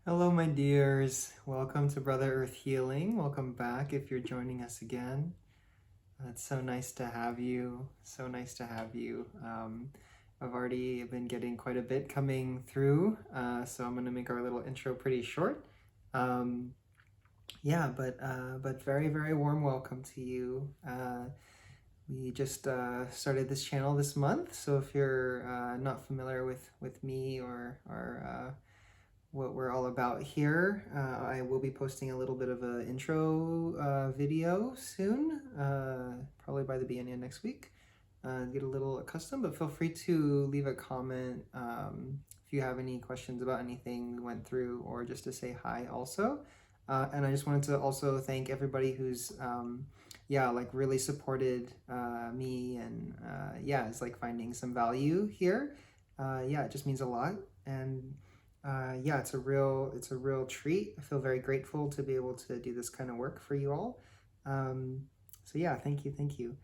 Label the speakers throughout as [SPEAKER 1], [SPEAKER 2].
[SPEAKER 1] Hello, my dears. Welcome to Brother Earth Healing. Welcome back if you're joining us again. It's so nice to have you. So nice to have you. I've already been getting quite a bit coming through, so I'm going to make our little intro pretty short. But very, very warm welcome to you. We just started this channel this month, so if you're not familiar with me or what we're all about here, I will be posting a little bit of an intro video soon, probably by the beginning of next week. Get a little accustomed, but feel free to leave a comment if you have any questions about anything we went through, or just to say hi also. And I just wanted to also thank everybody who's really supported me, and is like finding some value here. It just means a lot. And it's a real treat. I feel very grateful to be able to do this kind of work for you all. Thank you.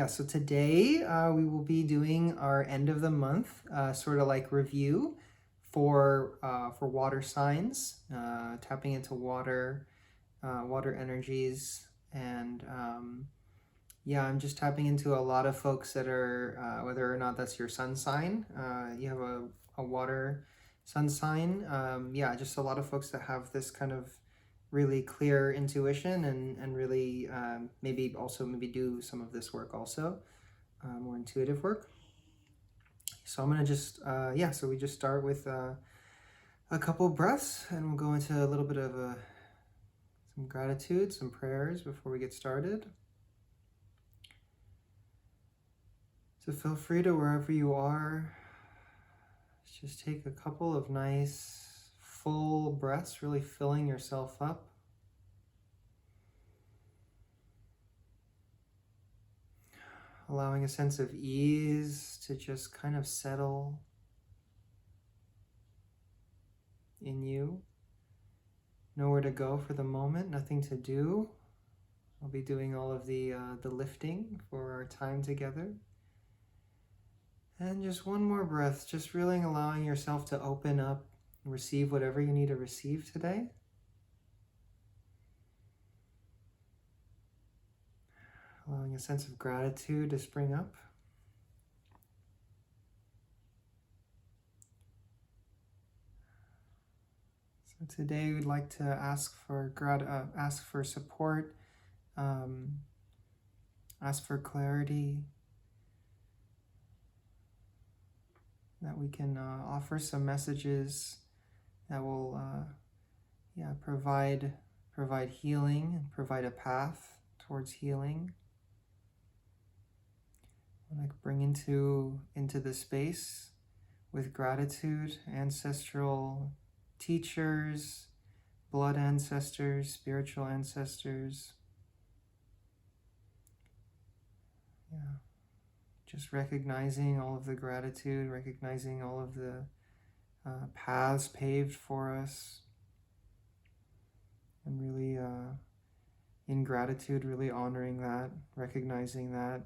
[SPEAKER 1] So today we will be doing our end of the month sort of like review for water signs, tapping into water energies, and I'm just tapping into a lot of folks that are whether or not that's your sun sign, you have a water sun sign, just a lot of folks that have this kind of really clear intuition and really maybe do some of this work also, more intuitive work. So I'm gonna just so we just start with a couple breaths, and we'll go into a little bit of some gratitude, some prayers before we get started. So feel free to, wherever you are, just take a couple of nice full breaths, really filling yourself up. Allowing a sense of ease to just kind of settle in you. Nowhere to go for the moment, nothing to do. I'll be doing all of the lifting for our time together. And just one more breath, just really allowing yourself to open up and receive whatever you need to receive today. Allowing a sense of gratitude to spring up. So today we'd like to ask for support, ask for clarity, that we can offer some messages that will provide healing and provide a path towards healing. Like bring into the space with gratitude, ancestral teachers, blood ancestors, spiritual ancestors. Just recognizing all of the gratitude, recognizing all of the paths paved for us, and really in gratitude, really honoring that, recognizing that.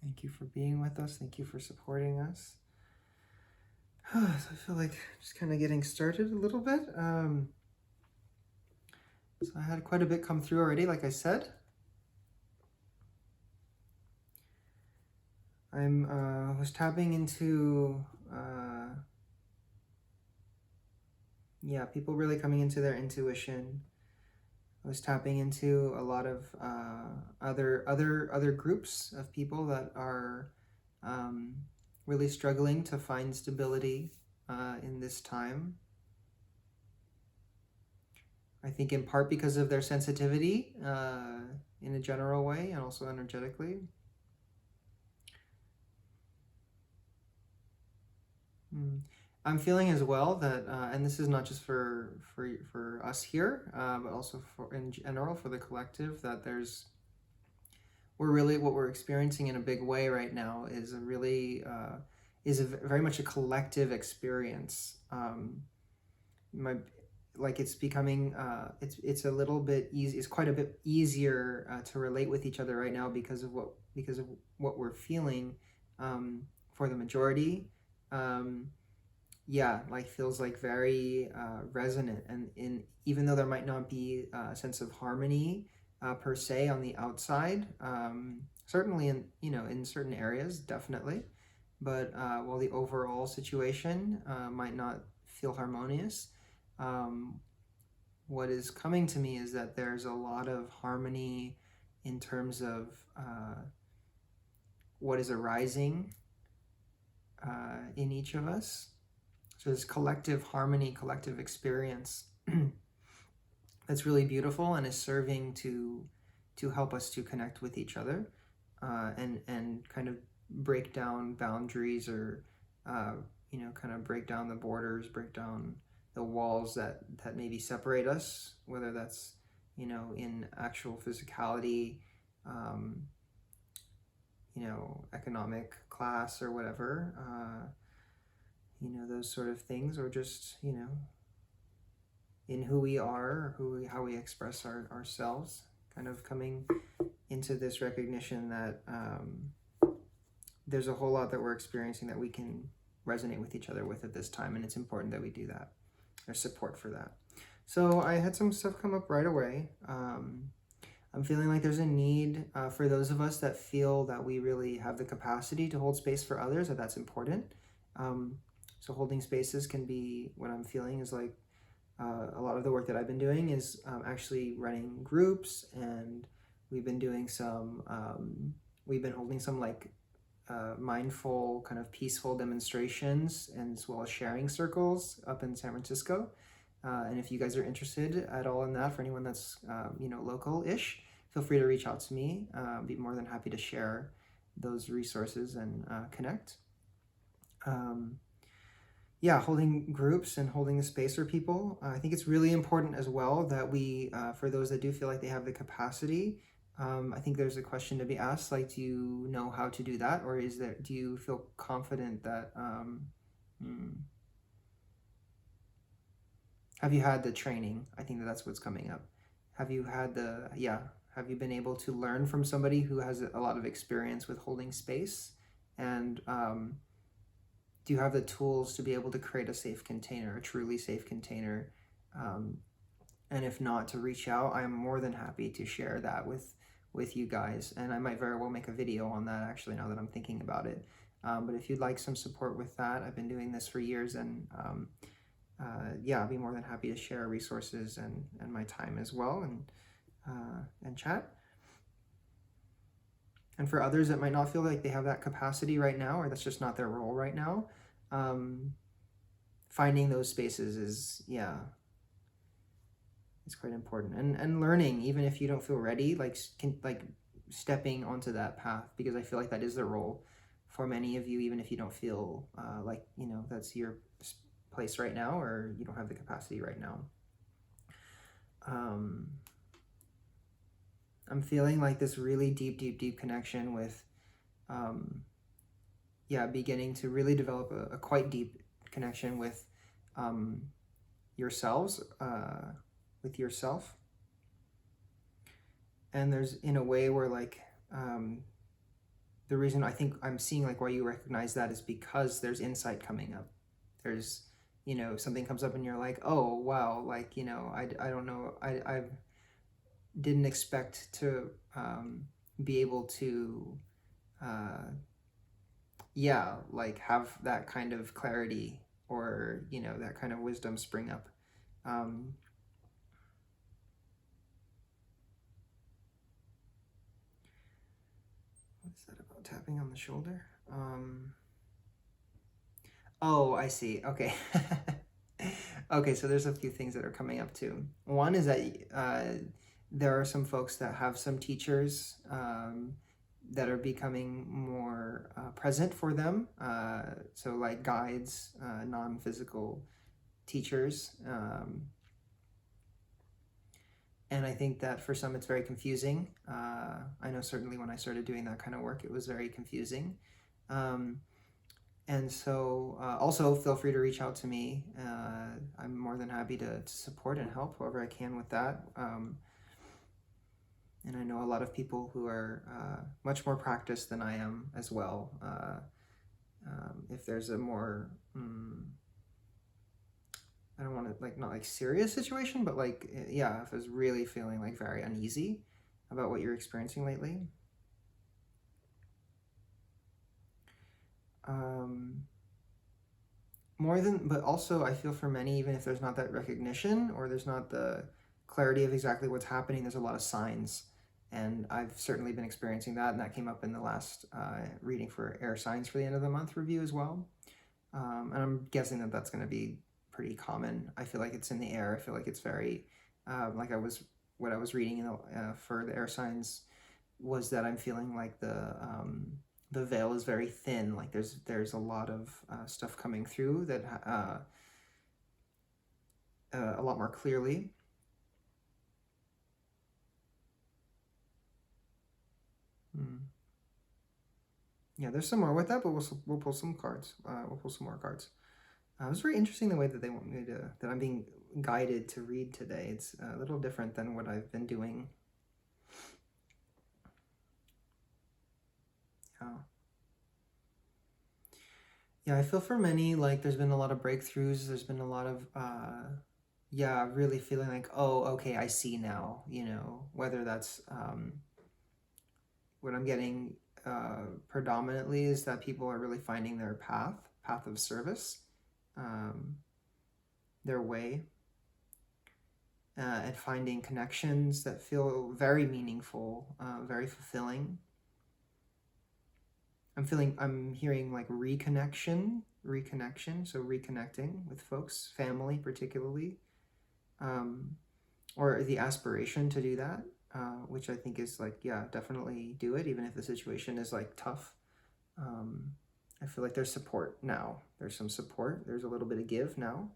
[SPEAKER 1] Thank you for being with us. Thank you for supporting us. So I feel like just kind of getting started a little bit. So I had quite a bit come through already, like I said. I was tapping into people really coming into their intuition. I was tapping into a lot of other groups of people that are really struggling to find stability in this time. I think in part because of their sensitivity in a general way, and also energetically. I'm feeling as well that, and this is not just for us here, but also for in general for the collective, that what we're experiencing in a big way right now is very much a collective experience. It's becoming it's a little bit easy. It's quite a bit easier to relate with each other right now because of what we're feeling. for the majority, yeah, like feels like very resonant, and even though there might not be a sense of harmony per se on the outside, certainly in in certain areas, definitely, but while the overall situation might not feel harmonious, what is coming to me is that there's a lot of harmony in terms of what is arising in each of us. So this collective harmony, collective experience that's really beautiful and is serving to help us to connect with each other and kind of break down boundaries, or kind of break down the borders, break down the walls that maybe separate us, whether that's in actual physicality, economic class or whatever, those sort of things, or just in who we are, or how we express ourselves, kind of coming into this recognition that there's a whole lot that we're experiencing that we can resonate with each other with at this time, and it's important that we do that. There's support for that. So I had some stuff come up right away. I'm feeling like there's a need for those of us that feel that we really have the capacity to hold space for others, that's important. So holding spaces can be, what I'm feeling is like, a lot of the work that I've been doing is actually running groups, and we've been doing some, we've been holding some like mindful, kind of peaceful demonstrations, and as well as sharing circles up in San Francisco. And if you guys are interested at all in that, for anyone that's local-ish, feel free to reach out to me. I'd be more than happy to share those resources and connect. Yeah, holding groups and holding the space for people. I think it's really important as well that we, for those that do feel like they have the capacity, I think there's a question to be asked, like, do you know how to do that? Or do you feel confident that, have you had the training? I think that's what's coming up. Have you had have you been able to learn from somebody who has a lot of experience with holding space? And do you have the tools to be able to create a safe container, a truly safe container? And if not, to reach out. I'm more than happy to share that with you guys. And I might very well make a video on that, actually, now that I'm thinking about it. But if you'd like some support with that, I've been doing this for years, and yeah, I'll be more than happy to share resources and my time as well, and chat. And for others that might not feel like they have that capacity right now, or that's just not their role right now, finding those spaces is, it's quite important. And learning, even if you don't feel ready, like stepping onto that path, because I feel like that is the role for many of you, even if you don't feel like, that's your place right now, or you don't have the capacity right now. I'm feeling like this really deep connection with, beginning to really develop a quite deep connection with yourselves, with yourself. And there's, in a way, where like, the reason I think I'm seeing like why you recognize that is because there's insight coming up. There's, something comes up and you're like, oh, wow, like, I don't know, I didn't expect to be able to, like have that kind of clarity, or, that kind of wisdom spring up. What is that about tapping on the shoulder? Oh, I see. Okay. Okay, so there's a few things that are coming up too. One is that there are some folks that have some teachers that are becoming more present for them. So like guides, non-physical teachers. And I think that for some it's very confusing. I know certainly when I started doing that kind of work, it was very confusing. And so also feel free to reach out to me. I'm more than happy to support and help however I can with that. And I know a lot of people who are much more practiced than I am as well. if there's a more, I don't want to, like, not like serious situation, but like, yeah, if I was really feeling like very uneasy about what you're experiencing lately. More than, but also I feel for many, even if there's not that recognition or there's not the clarity of exactly what's happening, there's a lot of signs. And I've certainly been experiencing that, and that came up in the last reading for air signs for the end of the month review as well. And I'm guessing that that's going to be pretty common. I feel like it's in the air. I feel like it's very, like what I was reading for the air signs was that I'm feeling like the veil is very thin. Like there's a lot of stuff coming through that a lot more clearly. Yeah, there's some more with that, but we'll pull some cards. We'll pull some more cards. It's very interesting the way that they want me to, that I'm being guided to read today. It's a little different than what I've been doing. Yeah, I feel for many, like there's been a lot of breakthroughs. There's been a lot of, yeah, really feeling like, oh, okay, I see now, you know, whether that's, what I'm getting predominantly is that people are really finding their path of service, their way, and finding connections that feel very meaningful, very fulfilling. I'm hearing like reconnection, so reconnecting with folks, family particularly, or the aspiration to do that, which I think is like, yeah, definitely do it, even if the situation is like tough. I feel like there's support now. There's some support. There's a little bit of give now.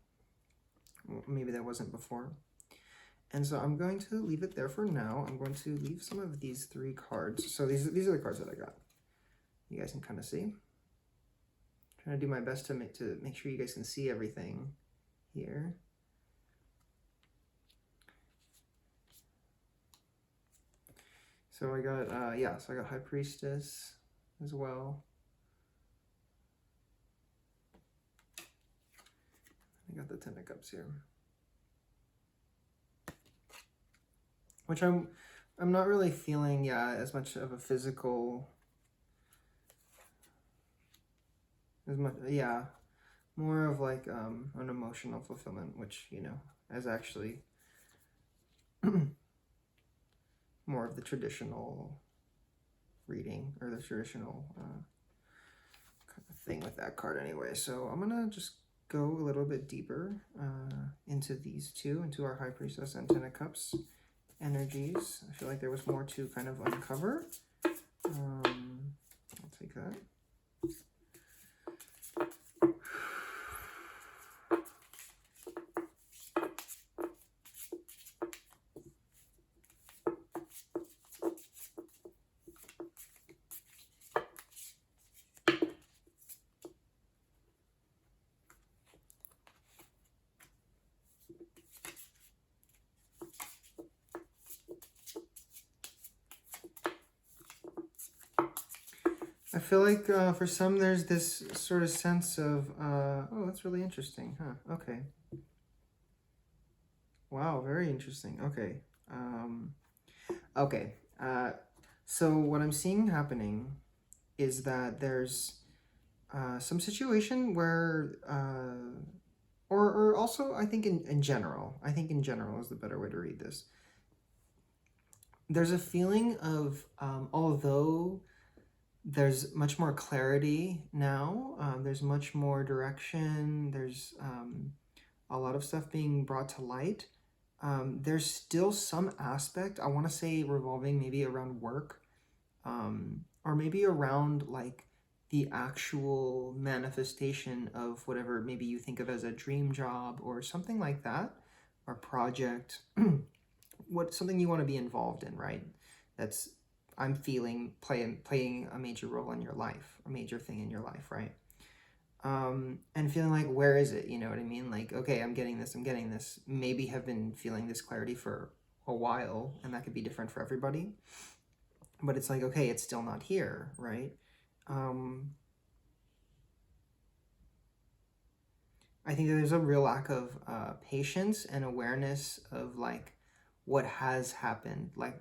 [SPEAKER 1] Maybe there wasn't before. And so I'm going to leave it there for now. I'm going to leave some of these 3 cards. So these are the cards that I got. You guys can kind of see. I'm trying to do my best to make sure you guys can see everything here. So I got, yeah, so I got High Priestess as well. I got the Ten of Cups here. Which I'm not really feeling, yeah, as much of a physical, as much, yeah, more of like an emotional fulfillment, which, you know, is actually more of the traditional reading, or the traditional kind of thing with that card anyway. So I'm gonna just go a little bit deeper into these two, into our High Priestess and Ten of Cups energies. I feel like there was more to kind of uncover. I'll take that. I feel like for some there's this sort of sense of, oh, that's really interesting, huh? Okay. Wow, very interesting. Okay. Okay. So what I'm seeing happening is that there's some situation where, or also I think in general is the better way to read this. There's a feeling of, although there's much more clarity now, there's much more direction, there's a lot of stuff being brought to light, there's still some aspect, I want to say, revolving maybe around work, or maybe around like the actual manifestation of whatever maybe you think of as a dream job or something like that, or project, something you want to be involved in, right? That's, I'm feeling playing a major role in your life, a major thing in your life, right? And feeling like, where is it? You know what I mean? Like, okay, I'm getting this. Maybe have been feeling this clarity for a while, and that could be different for everybody. But it's like, okay, it's still not here, right? I think that there's a real lack of patience and awareness of like what has happened, like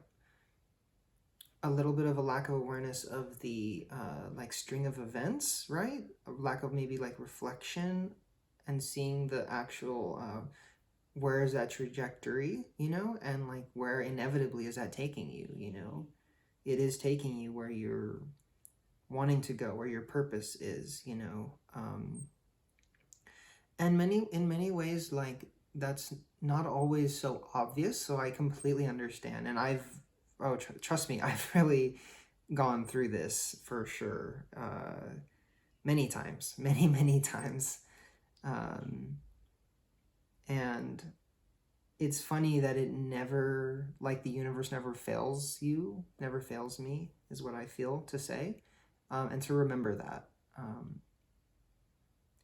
[SPEAKER 1] a little bit of a lack of awareness of the like string of events, right? A lack of maybe like reflection and seeing the actual where is that trajectory, you know, and like where inevitably is that taking you, you know? It is taking you where you're wanting to go, where your purpose is, you know. And in many ways, like that's not always so obvious. So I completely understand, and trust me, I've really gone through this for sure, many times, many times, and it's funny that it never, like the universe never fails you, never fails me, is what I feel to say, and to remember that.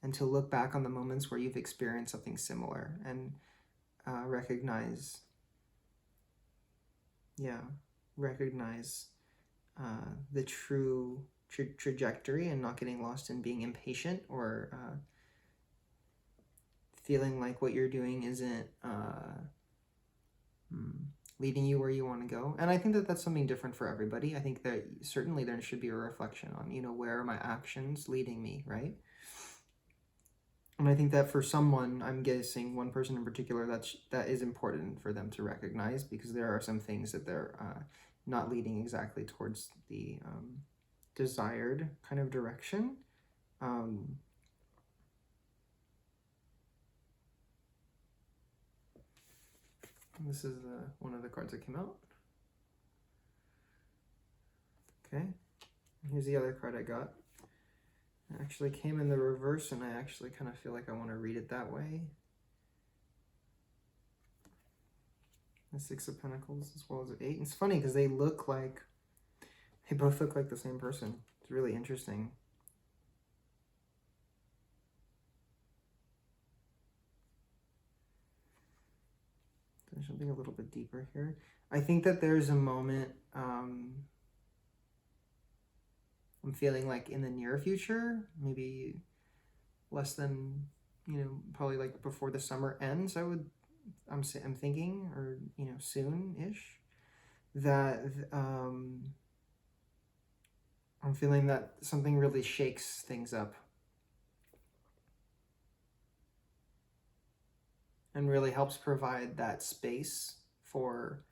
[SPEAKER 1] And to look back on the moments where you've experienced something similar and recognize the true trajectory and not getting lost in being impatient or feeling like what you're doing isn't leading you where you want to go. And I think that that's something different for everybody. I think that certainly there should be a reflection on, you know, where are my actions leading me, right? And I think that for someone, I'm guessing one person in particular, that is important for them to recognize, because there are some things that they're not leading exactly towards the desired kind of direction. This is one of the cards that came out. Okay, here's the other card I got. It actually came in the reverse, and I actually kind of feel like I want to read it that way. The Six of Pentacles as well as the Eight. And it's funny because they both look like the same person. It's really interesting. There's something a little bit deeper here. I think that there's a moment I'm feeling like in the near future, maybe less than, you know, probably like before the summer ends, I'm thinking, or, you know, soon-ish, that I'm feeling that something really shakes things up and really helps provide that space for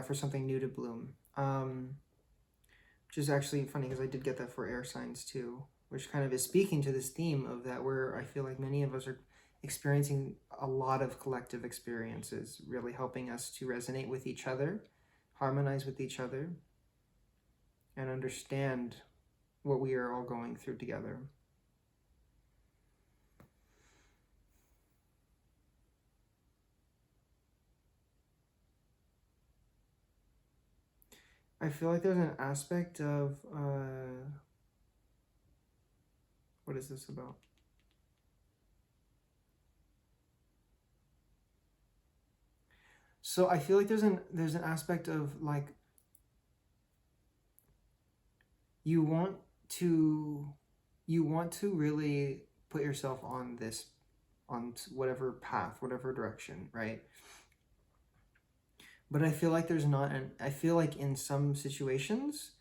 [SPEAKER 1] for something new to bloom. Which is actually funny because I did get that for air signs too, which kind of is speaking to this theme of that, where I feel like many of us are experiencing a lot of collective experiences, really helping us to resonate with each other, harmonize with each other, and understand what we are all going through together. I feel like there's an aspect of, what is this about? So I feel like there's an aspect of like, you want to really put yourself on whatever path, whatever direction, right? But I feel like I feel like in some situations,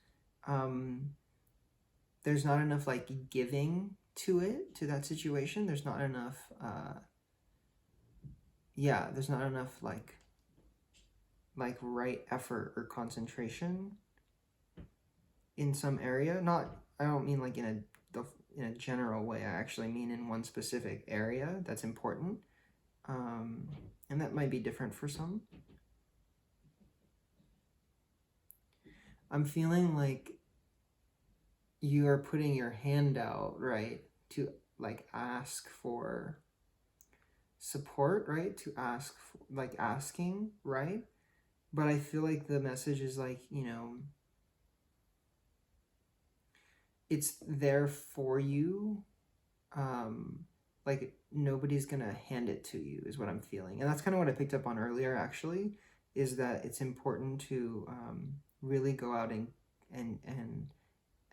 [SPEAKER 1] there's not enough like giving to that situation. There's not enough, there's not enough like right effort or concentration in some area. I don't mean like in a general way. I actually mean in one specific area that's important. And that might be different for some. I'm feeling like you are putting your hand out, right, to like ask for support, right, to ask for, like asking, right? But I feel like the message is like, you know, it's there for you. Like nobody's gonna hand it to you is what I'm feeling. And that's kind of what I picked up on earlier, actually, is that it's important to really go out and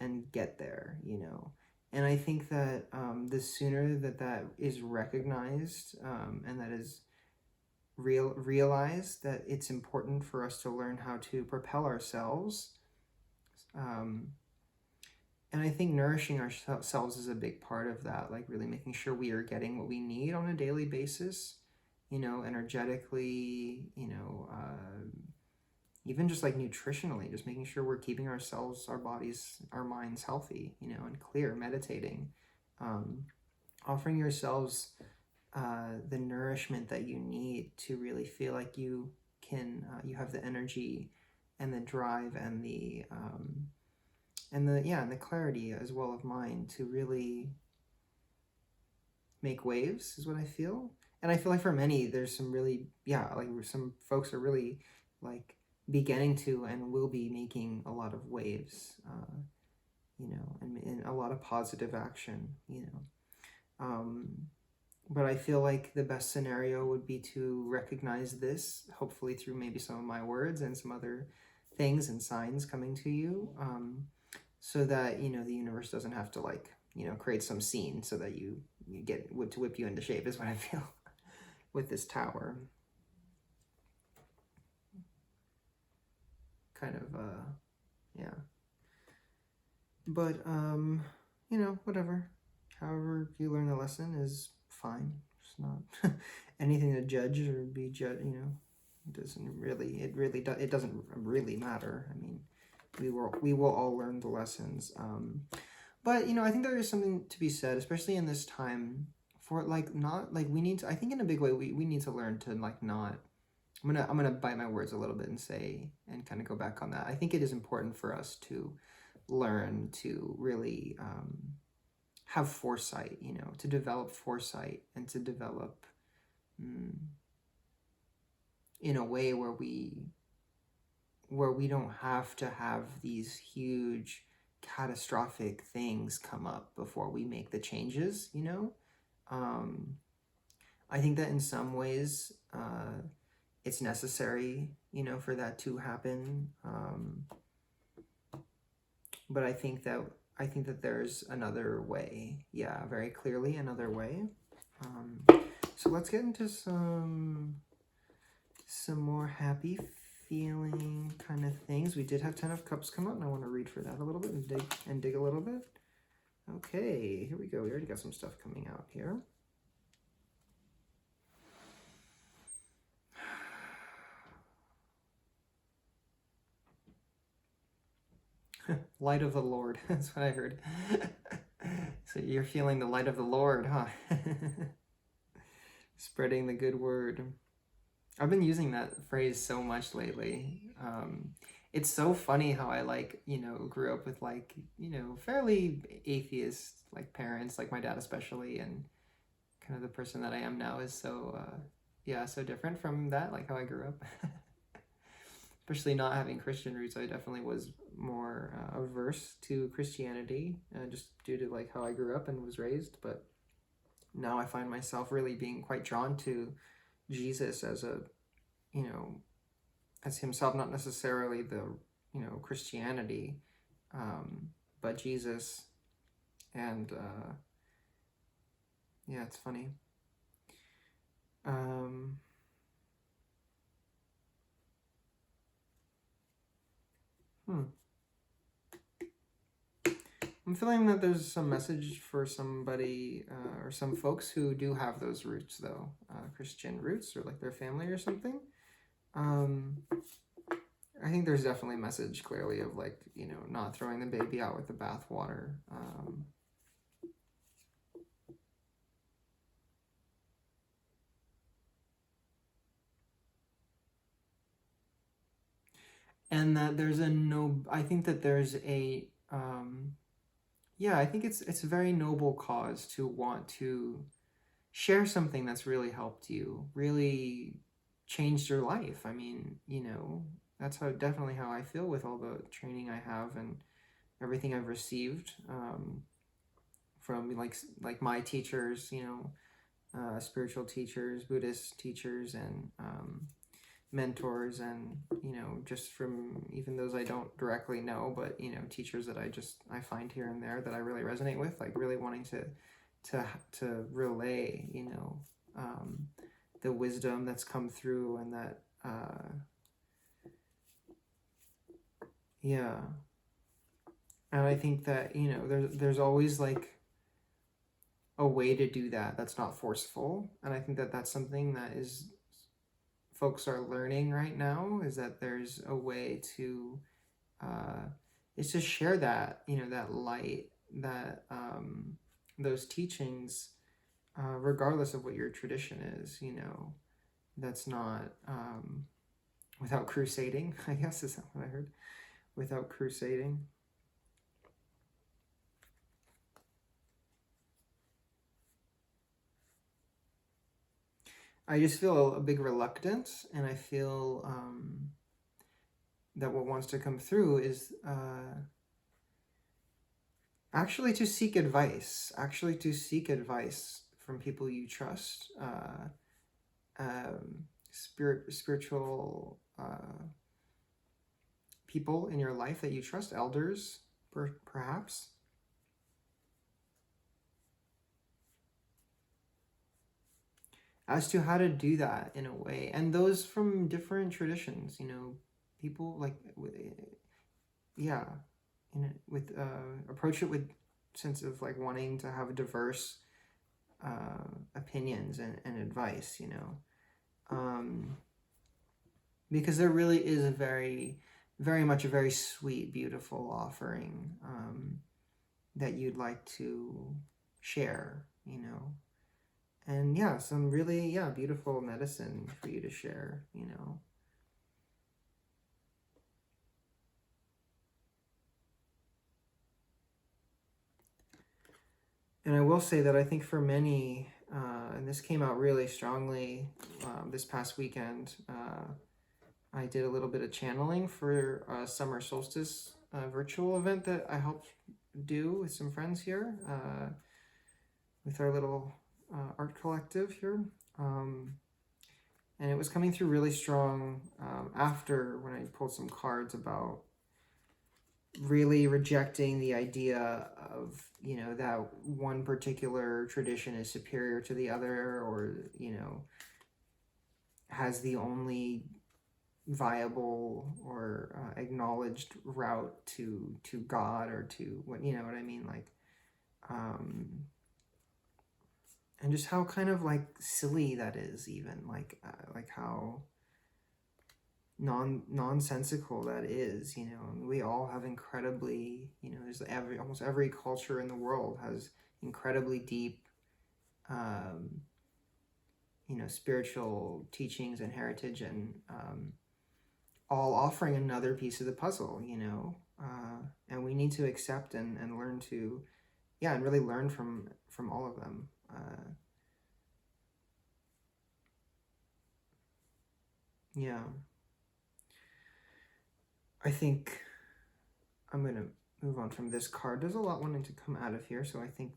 [SPEAKER 1] and get there, you know. And I think that the sooner that that is recognized, and that is realize that it's important for us to learn how to propel ourselves. And I think nourishing ourselves is a big part of that, like really making sure we are getting what we need on a daily basis, you know, energetically, you know, even just like nutritionally, just making sure we're keeping ourselves, our bodies, our minds healthy, you know, and clear, meditating, offering yourselves the nourishment that you need to really feel like you can, you have the energy and the drive and the clarity as well of mind to really make waves is what I feel. And I feel like for many, there's some really, like some folks are really like beginning to and will be making a lot of waves, you know, and a lot of positive action, you know. But I feel like the best scenario would be to recognize this, hopefully through maybe some of my words and some other things and signs coming to you, so that, you know, the universe doesn't have to, like, you know, create some scene so that you get to whip you into shape is what I feel with this tower. Kind of, yeah. But, you know, whatever. However you learn the lesson is fine. It's not anything to judge or be judged, you know. It doesn't really matter. I mean, we will all learn the lessons. But, you know, I think there is something to be said, especially in this time, for like not like we need to, I think in a big way we need to learn to like not, I'm gonna bite my words a little bit and say and kind of go back on that. I think it is important for us to learn to really have foresight, you know, to develop foresight and to develop in a way where we don't have to have these huge catastrophic things come up before we make the changes, you know. I think that in some ways it's necessary, you know, for that to happen, but I think that there's another way, very clearly another way. So let's get into some more happy feeling kind of things. We did have 10 of Cups come up, and I want to read for that a little bit and dig a little bit. Okay, here we go. We already got some stuff coming out here. Light of the Lord. That's what I heard. So you're feeling the light of the Lord, huh? Spreading the good word. I've been using that phrase so much lately. It's so funny how I, like, you know, grew up with, like, you know, fairly atheist, like, parents, like my dad especially, and kind of the person that I am now is so, so different from that, like how I grew up. Especially not having Christian roots, I definitely was more averse to Christianity, just due to like how I grew up and was raised. But now I find myself really being quite drawn to Jesus as a, you know, as himself, not necessarily the, you know, Christianity, but Jesus. And it's funny. I'm feeling that there's some message for somebody or some folks who do have those roots, though, Christian roots, or like their family or something. I think there's definitely a message clearly of, like, you know, not throwing the baby out with the bathwater. And that there's I think that there's a, I think it's a very noble cause to want to share something that's really helped you, really changed your life. I mean, you know, that's definitely how I feel with all the training I have and everything I've received from like my teachers, you know, spiritual teachers, Buddhist teachers, and mentors and, you know, just from even those I don't directly know, but, you know, teachers that I find here and there that I really resonate with, like really wanting to relay, you know, the wisdom that's come through, and that, yeah. And I think that, you know, there's always like a way to do that that's not forceful. And I think that that's something that is folks are learning right now, is that there's a way to is to share that, you know, that light, that those teachings, regardless of what your tradition is, you know, that's not without crusading, I guess, is that what I heard? Without crusading. I just feel a big reluctance, and I feel that what wants to come through is actually to seek advice, from people you trust, spiritual people in your life that you trust, elders, perhaps. As to how to do that in a way, and those from different traditions, you know, people like, yeah, with approach it with sense of like wanting to have diverse opinions and advice, you know, because there really is a very much a very sweet, beautiful offering that you'd like to share, you know. And yeah, some really, yeah, beautiful medicine for you to share, you know. And I will say that I think for many, and this came out really strongly this past weekend, I did a little bit of channeling for a summer solstice virtual event that I helped do with some friends here, with our little art collective here. And it was coming through really strong after when I pulled some cards about really rejecting the idea of, you know, that one particular tradition is superior to the other, or, you know, has the only viable or acknowledged route to God, or to what, you know what I mean, like, and just how kind of like silly that is, even like how nonsensical that is, you know. And we all have incredibly, you know, there's almost every culture in the world has incredibly deep you know, spiritual teachings and heritage, and all offering another piece of the puzzle, you know. And we need to accept and learn to, yeah, and really learn from all of them. Yeah, I think I'm gonna move on from this card. There's a lot wanting to come out of here, so I think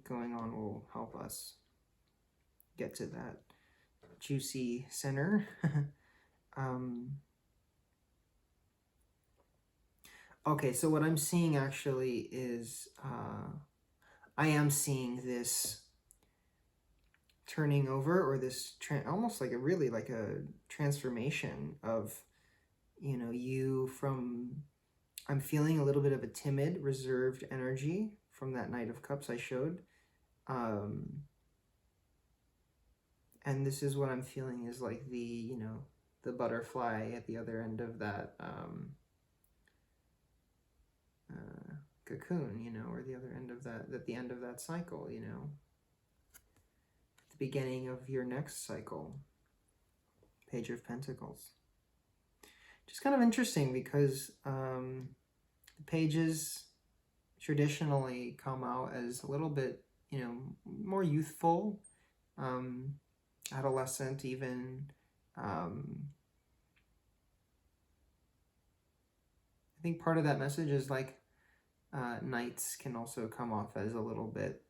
[SPEAKER 1] going on will help us get to that juicy center. Okay, so what I'm seeing actually is I am seeing this turning over, or this almost like a transformation of, you know, you from, I'm feeling a little bit of a timid, reserved energy from that Knight of Cups I showed. And this is what I'm feeling is like the, you know, the butterfly at the other end of that cocoon, you know, or the other end of that, at the end of that cycle, you know, the beginning of your next cycle. Page of Pentacles. Just kind of interesting, because the pages traditionally come out as a little bit, you know, more youthful, adolescent even. I think part of that message is like knights can also come off as a little bit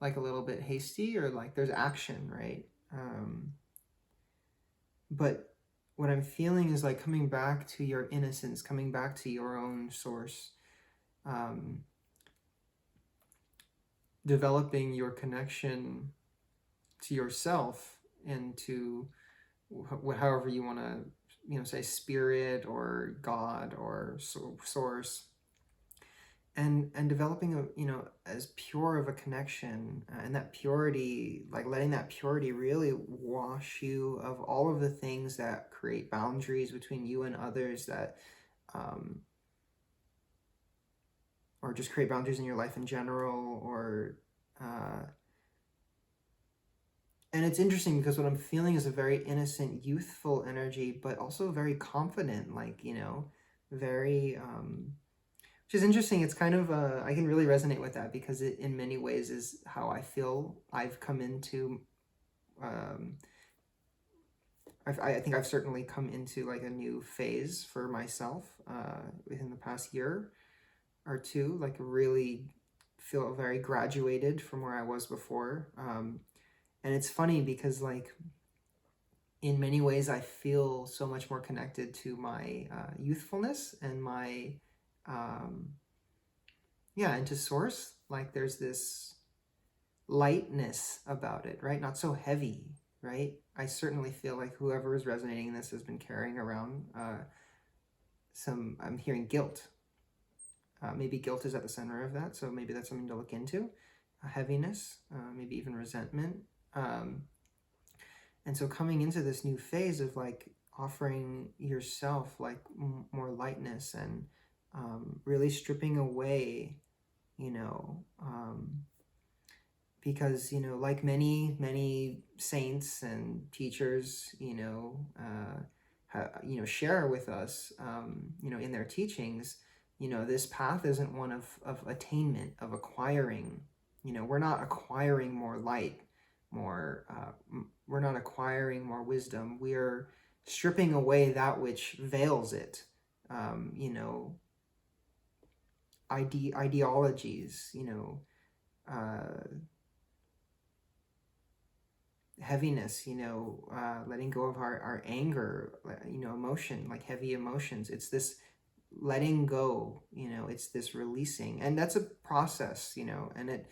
[SPEAKER 1] like a little bit hasty, or like there's action, right? But what I'm feeling is like coming back to your innocence, coming back to your own source, developing your connection to yourself and to however you want to, say spirit or God or source, and developing as pure of a connection, and that purity, like letting that purity really wash you of all of the things that create boundaries between you and others, that or just create boundaries in your life in general, or and it's interesting because what I'm feeling is a very innocent, youthful energy, but also very confident, like, very, which is interesting. It's kind of, I can really resonate with that because it in many ways is how I feel I've come into, I think I've certainly come into like a new phase for myself within the past year or two, like really feel very graduated from where I was before. And it's funny because, like, in many ways, I feel so much more connected to my youthfulness and my, and to source. Like, there's this lightness about it, right? Not so heavy, right? I certainly feel like whoever is resonating this has been carrying around I'm hearing guilt. Maybe guilt is at the center of that, so maybe that's something to look into. Heaviness, maybe even resentment. And so coming into this new phase of like offering yourself like more lightness and really stripping away, because, like many saints and teachers, share with us, in their teachings, this path isn't one of attainment, of acquiring. We're not acquiring more light, we're not acquiring more wisdom. We're stripping away that which veils it. Ideologies, heaviness, letting go of our anger, emotion, like heavy emotions. It's this letting go, it's this releasing, and that's a process, and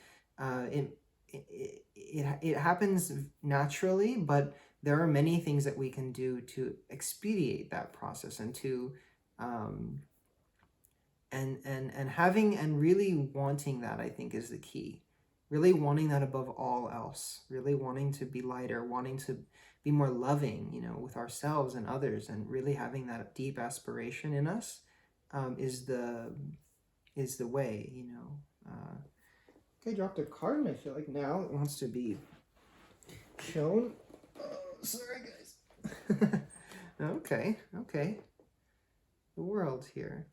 [SPEAKER 1] it happens naturally, but there are many things that we can do to expedite that process, and to and having and really wanting that, I think, is the key. Really wanting that above all else, really wanting to be lighter, wanting to be more loving, with ourselves and others, and really having that deep aspiration in us is the way, Okay, I dropped a card, and I feel like now it wants to be shown. Oh, sorry, guys. Okay. The world here.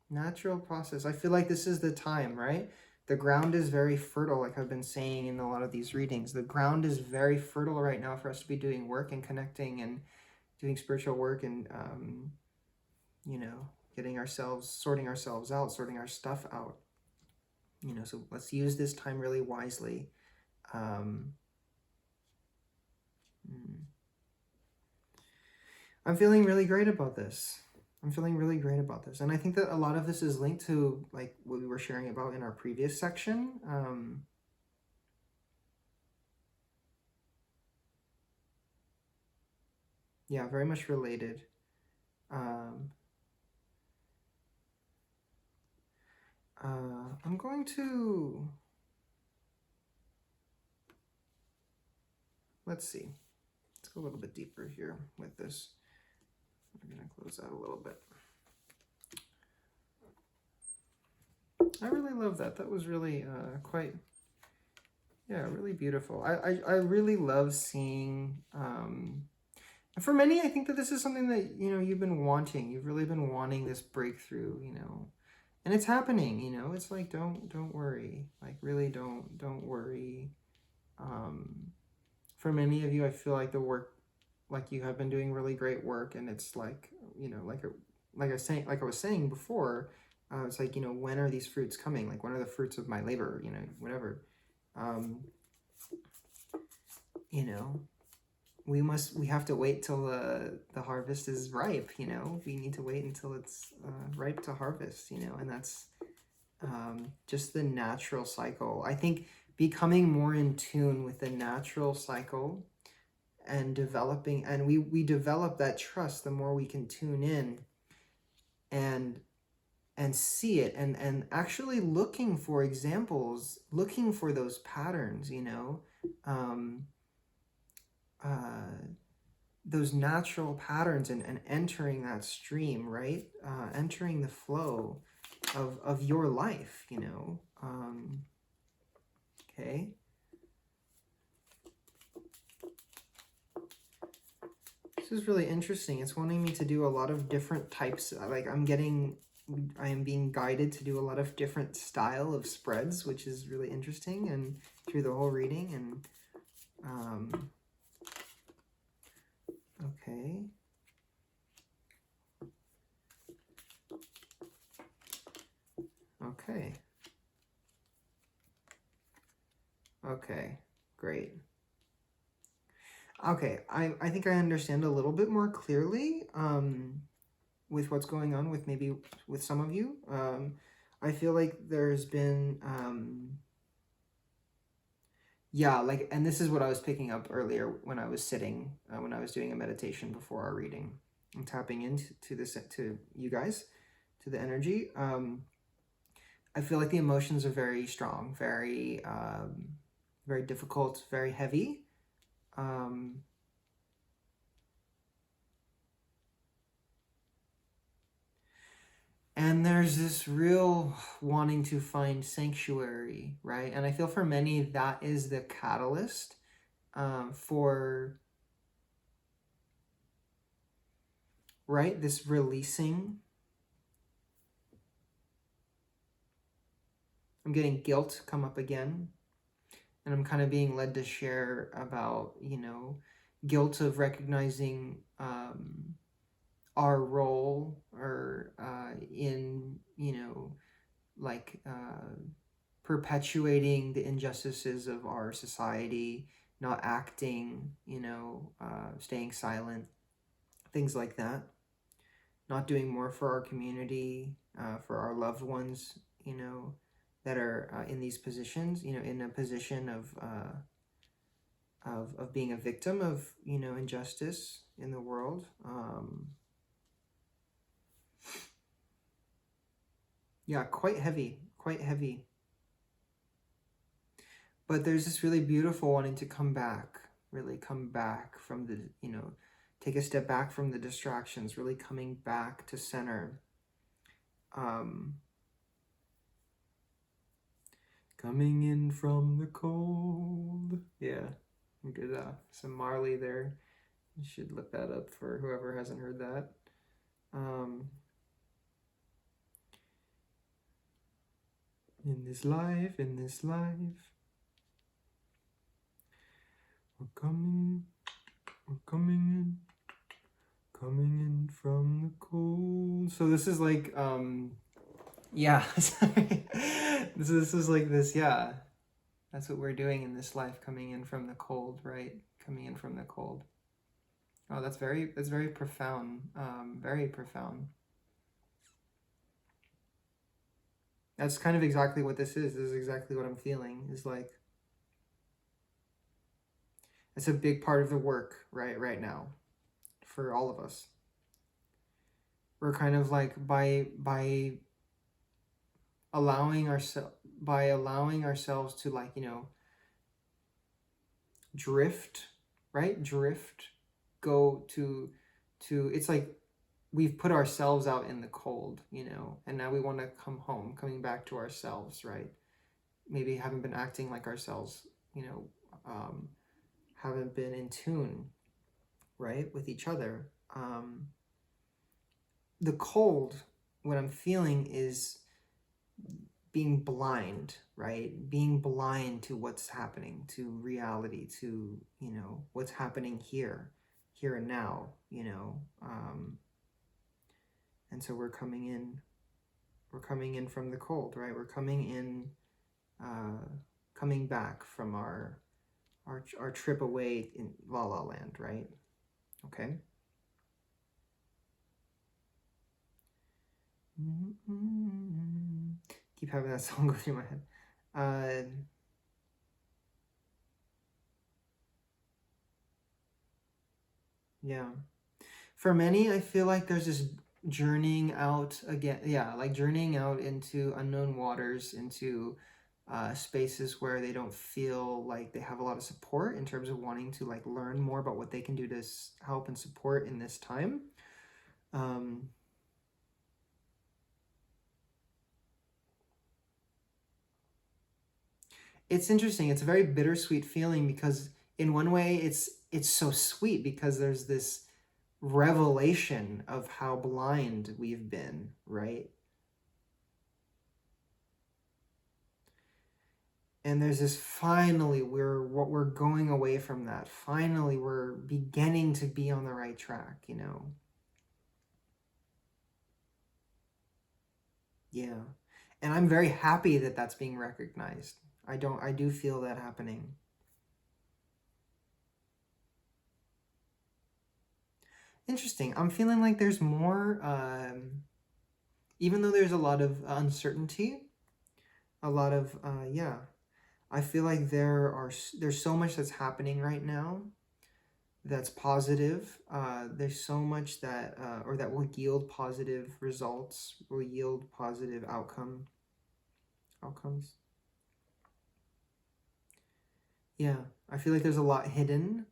[SPEAKER 1] Natural process. I feel like this is the time, right? The ground is very fertile, like I've been saying in a lot of these readings. The ground is very fertile right now for us to be doing work and connecting and doing spiritual work and, sorting ourselves out, sorting our stuff out. So let's use this time really wisely. I'm feeling really great about this. And I think that a lot of this is linked to like what we were sharing about in our previous section. Yeah, very much related. I'm going to, let's see. Let's go a little bit deeper here with this. I'm going to close out a little bit. I really love that. That was really really beautiful. I really love seeing, and for many, I think that this is something that, you've been wanting. You've really been wanting this breakthrough, and it's happening, It's like, don't worry. Like, really don't worry. For many of you, I feel like the work, like you have been doing really great work, and it's like, like I was saying before, it's like, when are these fruits coming? Like, when are the fruits of my labor? Whatever. you know, we have to wait till the harvest is ripe, you know. We need to wait until it's ripe to harvest, you know, and that's just the natural cycle. I think becoming more in tune with the natural cycle and developing, and we develop that trust the more we can tune in and see it, and actually looking for examples, looking for those patterns, you know, those natural patterns, and entering that stream, right? Entering the flow of your life, you know. Okay. This is really interesting. It's wanting me to do a lot of different types. Like I am being guided to do a lot of different style of spreads, which is really interesting, and through the whole reading. And okay. Okay. Okay, great. Okay, I think I understand a little bit more clearly with what's going on with maybe with some of you. I feel like there's been yeah, like, and this is what I was picking up earlier when I was sitting, when I was doing a meditation before our reading. I'm tapping into this, to you guys, to the energy. I feel like the emotions are very strong, very very difficult, very heavy. And there's this real wanting to find sanctuary, right? And I feel for many that is the catalyst for, right, this releasing. I'm getting guilt come up again. And I'm kind of being led to share about, you know, guilt of recognizing our role, or in, you know, like perpetuating the injustices of our society, not acting, you know, staying silent, things like that. Not doing more for our community, for our loved ones, you know, that are in these positions, you know, in a position of being a victim of, you know, injustice in the world. Yeah, quite heavy, quite heavy. But there's this really beautiful wanting to come back, really come back from the, you know, take a step back from the distractions, really coming back to center. Coming in from the cold. Yeah, good. Some Marley there. You should look that up for whoever hasn't heard that. In this life, we're coming in from the cold. So this is like, yeah, sorry. This is like this, yeah. That's what we're doing in this life, coming in from the cold, right? Coming in from the cold. Oh, that's very profound. Very profound. That's kind of exactly what this is. This is exactly what I'm feeling. Is like, it's a big part of the work right now for all of us. We're kind of like by allowing ourselves to, like, you know, drift, right? Go to it's like we've put ourselves out in the cold, you know, and now we want to come home, coming back to ourselves, right? Maybe haven't been acting like ourselves, you know, haven't been in tune, right, with each other. The cold, what I'm feeling is being blind, right? Being blind to what's happening, to reality, to, you know, what's happening here and now, you know. And so we're coming in from the cold, right? We're coming in, coming back from our our trip away in La La Land, right? Okay. Keep having that song go through my head. Yeah. For many, I feel like there's this journeying out again. Yeah, like journeying out into unknown waters, into spaces where they don't feel like they have a lot of support in terms of wanting to like learn more about what they can do to help and support in this time. It's interesting. It's a very bittersweet feeling because in one way it's so sweet because there's this revelation of how blind we've been, right? And there's this finally we're going away from that. Finally we're beginning to be on the right track, you know. Yeah. And I'm very happy that that's being recognized. I do feel that happening. Interesting. I'm feeling like there's more even though there's a lot of uncertainty, a lot of yeah, I feel like there's so much that's happening right now that's positive. There's so much that or that will yield positive results, will yield positive outcomes. Yeah, I feel like there's a lot hidden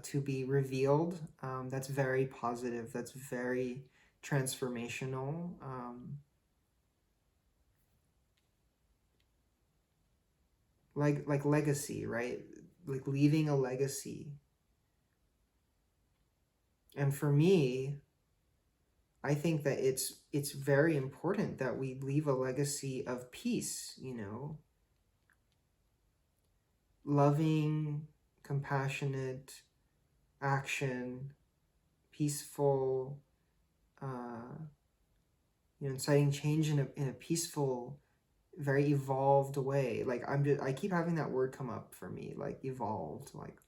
[SPEAKER 1] to be revealed. That's very positive. That's very transformational. Like legacy, right? Like leaving a legacy. And for me, I think that it's very important that we leave a legacy of peace, you know, loving, compassionate action, peaceful, you know, inciting change in a peaceful, very evolved way. Like I keep having that word come up for me, like evolved. Like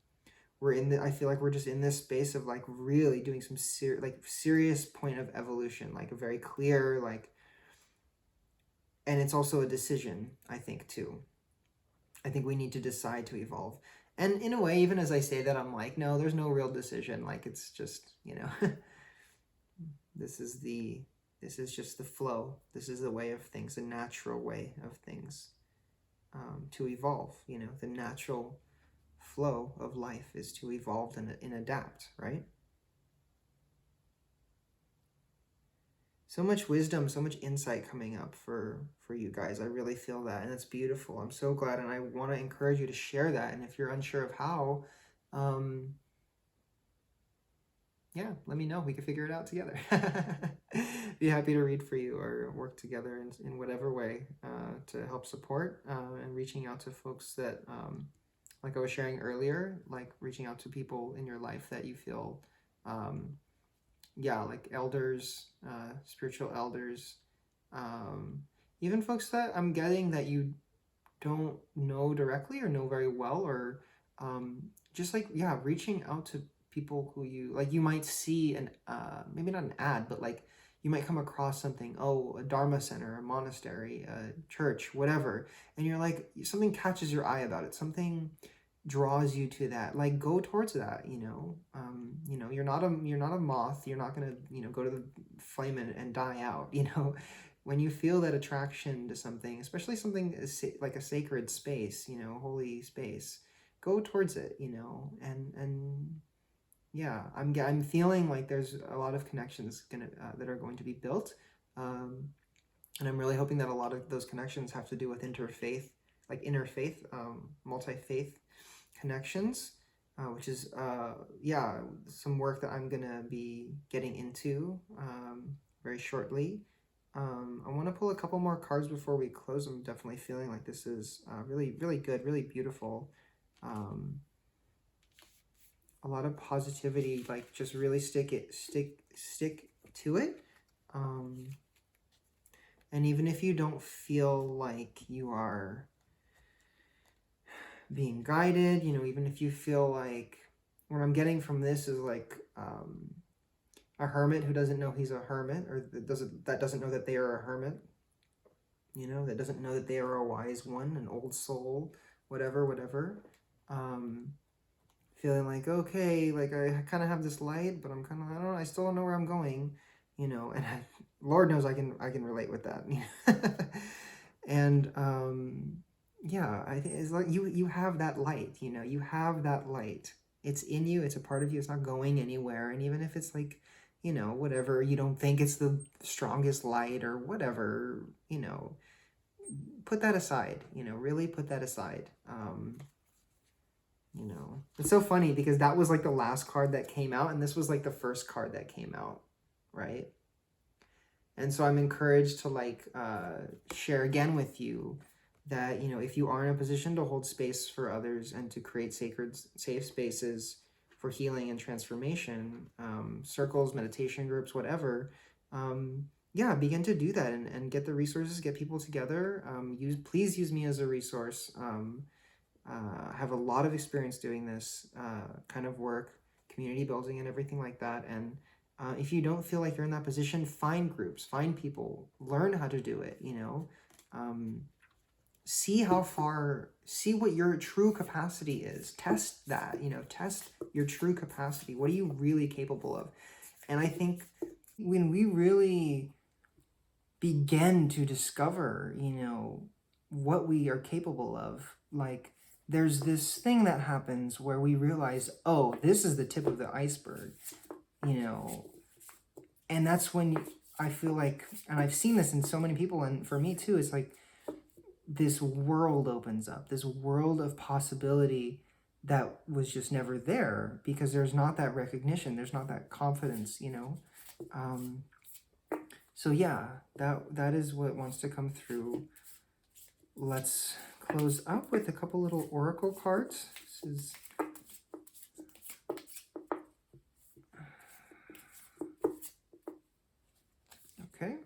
[SPEAKER 1] I feel like we're just in this space of like really doing some serious point of evolution, like a very clear, like, and it's also a decision, I think, too. I think we need to decide to evolve. And in a way, even as I say that, I'm like, no, there's no real decision. Like, it's just, you know, this is just the flow. This is the way of things, a natural way of things to evolve. You know, the natural flow of life is to evolve and adapt, right? So much wisdom, so much insight coming up for you guys. I really feel that, and it's beautiful. I'm so glad, and I want to encourage you to share that. And if you're unsure of how, yeah, let me know. We can figure it out together. Be happy to read for you or work together in whatever way to help support and reaching out to folks that, like I was sharing earlier, like reaching out to people in your life that you feel yeah, like elders, spiritual elders, even folks that I'm getting that you don't know directly or know very well, or just like, yeah, reaching out to people who you might see an maybe not an ad, but like you might come across something, oh, a dharma center, a monastery, a church, whatever, and you're like, something catches your eye about it, something draws you to that, like go towards that, you know. You're not a moth, you're not gonna, you know, go to the flame and die out, you know. When you feel that attraction to something, especially something like a sacred space, you know, holy space, go towards it, you know. And yeah, I'm feeling like there's a lot of connections that are going to be built, and I'm really hoping that a lot of those connections have to do with interfaith, like interfaith, multi-faith connections, which is yeah, some work that I'm gonna be getting into very shortly. I want to pull a couple more cards before we close. I'm definitely feeling like this is really, really good, really beautiful. A lot of positivity, like just really stick to it. And even if you don't feel like you are being guided, you know, even if you feel like, what I'm getting from this is like a hermit who doesn't know he's a hermit, or that doesn't know that they are a hermit, you know, that doesn't know that they are a wise one, an old soul, whatever. Feeling like, okay, like I kind of have this light, but I'm kind of, I don't know, I still don't know where I'm going, you know, and Lord knows I can relate with that. And yeah, I think it's like you have that light, you know, you have that light. It's in you, it's a part of you, it's not going anywhere. And even if it's like, you know, whatever, you don't think it's the strongest light or whatever, you know, put that aside, you know, really put that aside. You know, it's so funny because that was like the last card that came out, and this was like the first card that came out, right? And so I'm encouraged to like share again with you that, you know, if you are in a position to hold space for others and to create sacred, safe spaces for healing and transformation, circles, meditation groups, whatever, yeah, begin to do that and get the resources, get people together. Please use me as a resource. I have a lot of experience doing this kind of work, community building and everything like that. And if you don't feel like you're in that position, find groups, find people, learn how to do it, you know. See how far, see what your true capacity is. Test that, you know, test your true capacity. What are you really capable of? And I think when we really begin to discover, you know, what we are capable of, like, there's this thing that happens where we realize, oh, this is the tip of the iceberg, you know, and that's when I feel like, and I've seen this in so many people, and for me too, it's like this world opens up, this world of possibility that was just never there because there's not that recognition, there's not that confidence, you know. So yeah, that is what wants to come through. Let's close up with a couple little oracle cards. This is okay.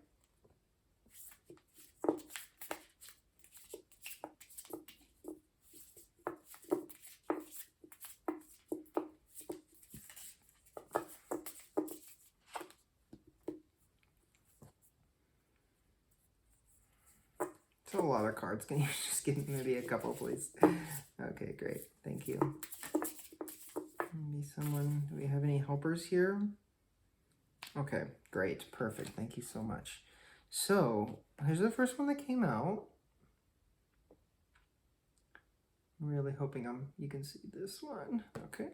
[SPEAKER 1] It's a lot of cards. Can you just give me maybe a couple, please? Okay, great. Thank you. Maybe someone, do we have any helpers here? Okay, great. Perfect. Thank you so much. So, here's the first one that came out. I'm really hoping you can see this one. Okay.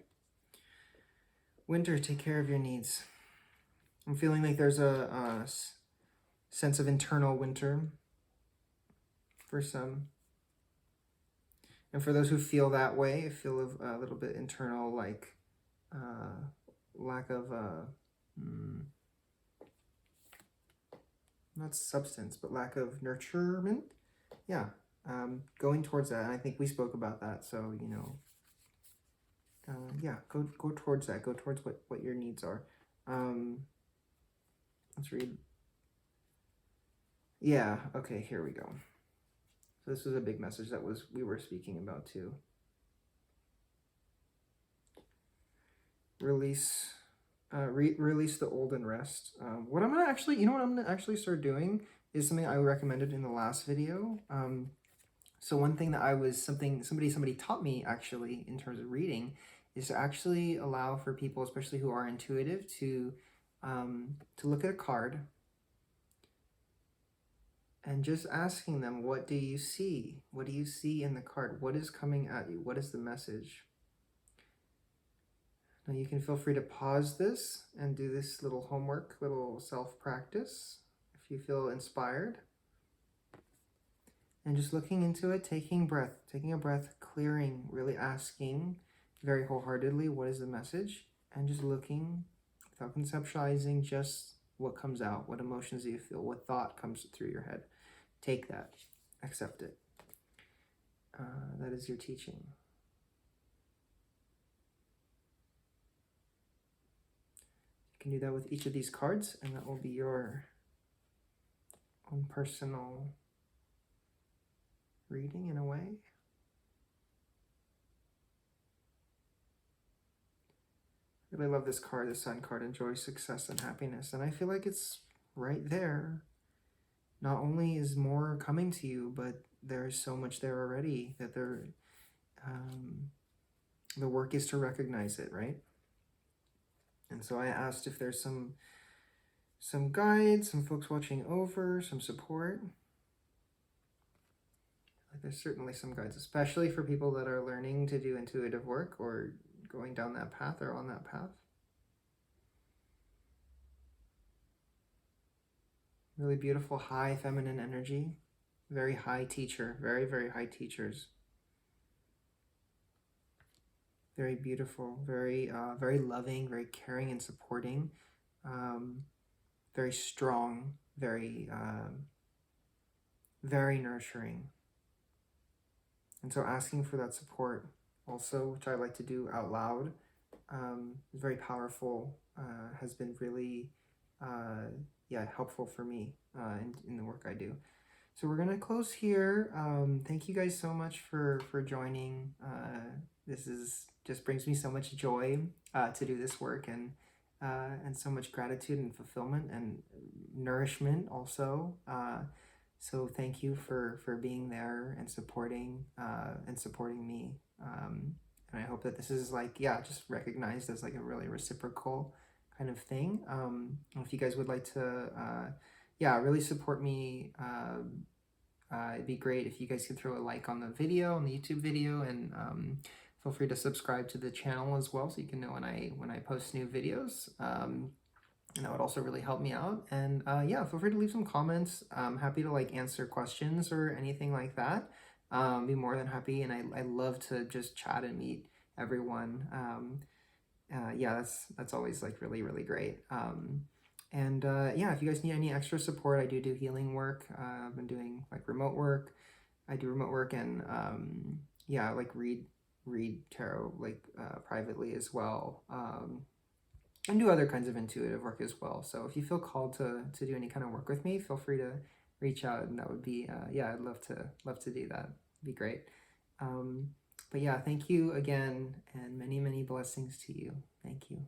[SPEAKER 1] Winter, take care of your needs. I'm feeling like there's a sense of internal winter for some. And for those who feel that way, feel a little bit internal, like lack of, not substance, but lack of nurturement. Yeah, going towards that. And I think we spoke about that. So, you know, yeah, go towards that. Go towards what your needs are. Let's read. Yeah, okay, here we go. So this was a big message that we were speaking about too. Release the old and rest. What I'm gonna actually, you know what I'm gonna actually start doing is something I recommended in the last video. So one thing that somebody taught me actually in terms of reading is to actually allow for people, especially who are intuitive, to look at a card and just asking them, what do you see? What do you see in the card? What is coming at you? What is the message? Now you can feel free to pause this and do this little homework, little self-practice if you feel inspired. And just looking into it, taking a breath, clearing, really asking very wholeheartedly, what is the message? And just looking without conceptualizing, just what comes out, what emotions do you feel, what thought comes through your head. Take that, accept it. That is your teaching. You can do that with each of these cards, and that will be your own personal reading in a way. Really love this card, the Sun card, enjoy success and happiness. And I feel like it's right there. Not only is more coming to you, but there's so much there already that the work is to recognize it, right? And so I asked if there's some guides, some folks watching over, some support. There's certainly some guides, especially for people that are learning to do intuitive work or going down that path or on that path. Really beautiful, high feminine energy. Very high teacher, very, very high teachers. Very beautiful, very, very loving, very caring and supporting. Very strong, very, very nurturing. And so asking for that support also, which I like to do out loud, is very powerful, has been really, helpful for me in the work I do. So we're going to close here. Thank you guys so much for joining. This just brings me so much joy to do this work, and so much gratitude and fulfillment and nourishment also. So thank you for being there and supporting me. And I hope that this is just recognized as like a really reciprocal kind of thing. If you guys would like to, really support me, it'd be great if you guys could throw a like on the video, on the YouTube video, and feel free to subscribe to the channel as well, so you can know when I post new videos. And that would also really help me out. And feel free to leave some comments. I'm happy to answer questions or anything like that. Be more than happy, and I love to just chat and meet everyone. That's always really, really great. If you guys need any extra support, I do healing work. I've been doing remote work. I do remote work, and read tarot privately as well. And do other kinds of intuitive work as well. So if you feel called to do any kind of work with me, feel free to reach out, and that would be I'd love to do that. It'd be great. Thank you again, and many, many blessings to you. Thank you.